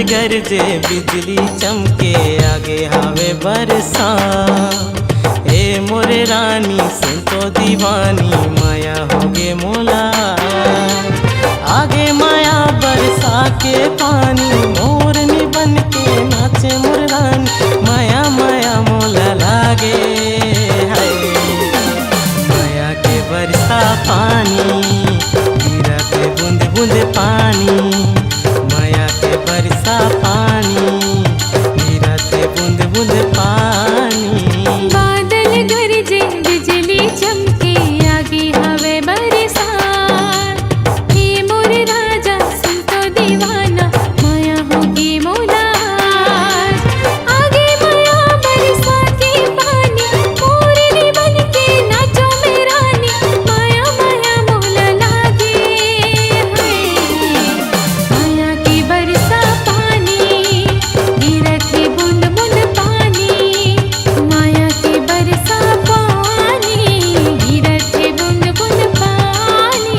गरजे बिजली चमके आगे हावे बरसा। ए मोरे रानी सुन तो दीवानी माया होगे मोला। आगे माया बरसा के पानी मोरनी बन के नाचे मोर रानी। माया माया मोला लागे है माया के बरसा पानी गिरा के बूंद बूंद पानी। माया के बरसा पानी गिरा के बूंद बूंद पानी। बादल गरजे बिजली चमके आगे हवे बरसात। हे मोर राजा सुन तो दीवाना माया होगी मोला। आगे माया बरसा के पानी मोरनी बन के नाचो मेरी रानी। माया माया मोला लागे है माया की बरसा पानी गिरा के बूंद बूंद पानी। माया की बरसा पानी गिरा के बूंद बूंद पानी।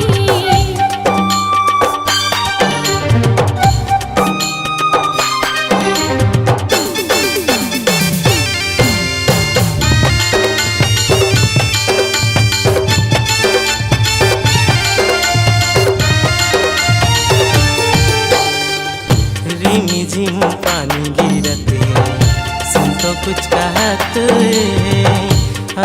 रिमी झिम पानी गिरते सुन तो कुछ कहत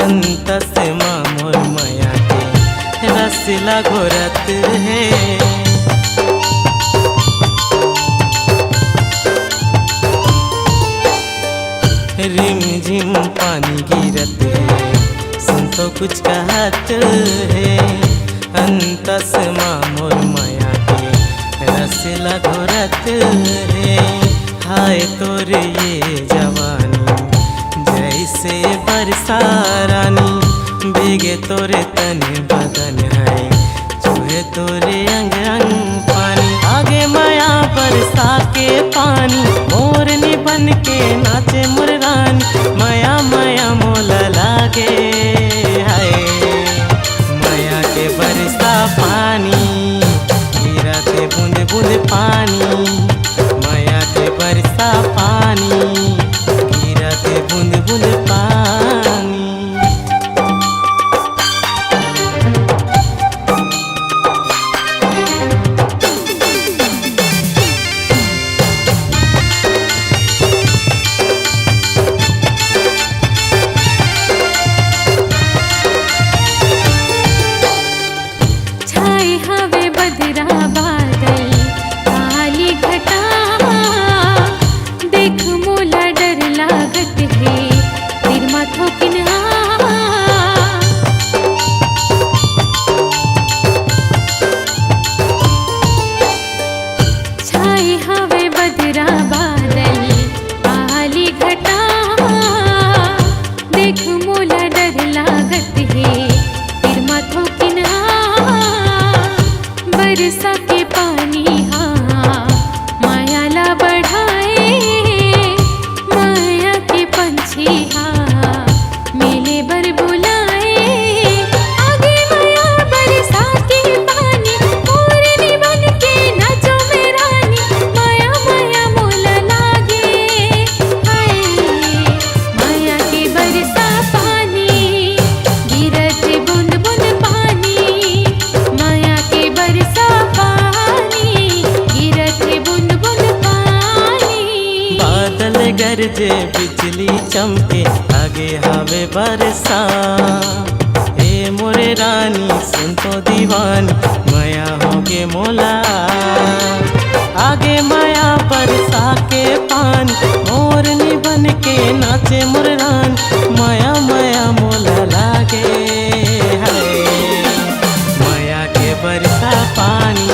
अंत से मोर माया के रसिला घोरत है। रिम झिम पानी गिरते सुन तो कुछ कहत है अंत से मोर माया के रसिला घोरत है। हाय तोरे ये जवानी जैसे बरसा रानी। भीगे तोरे तन बदन है चूहे तोरे अंग अंग पानी। आगे माया बरसा के पानी मोरनी बन के नाचे मोर रानी। माया माया मोला लागे हाय माया के बरसा पानी गिरा के बूंद बूंद पानी। माया के बरसा पानी गिरा के बूंद बूंद पानी। छाए हवे बदरा बादल काली घटा। देख मोला डर लागत है फिर माथो किन्हा। छाए हवे बदरा बादल काली घटा। देख मोला डर लागत है फिर माथो किन्हा। बरसा के पानी हाँ माया ला बढ़ाए। माया के पंछी हाँ मेले बर बुलाए। आगे माया बरसा के पानी मोरनी बन के नाचो मेरी रानी। माया माया मोला लागे हाय माया के बरसा पानी गिरा के बूंद बूंद पानी। माया के बरसा पानी गिरा के बूंद बूंद पानी। बादल गरजे बिजली चमके आगे हावे बरसा। ए मोरे रानी सुन तो दीवानी माया होगे मोला। आगे माया बरसा के पानी मोरनी बन के नाचे मोर रानी। माया माया मोला लागे है माया के बरसा पानी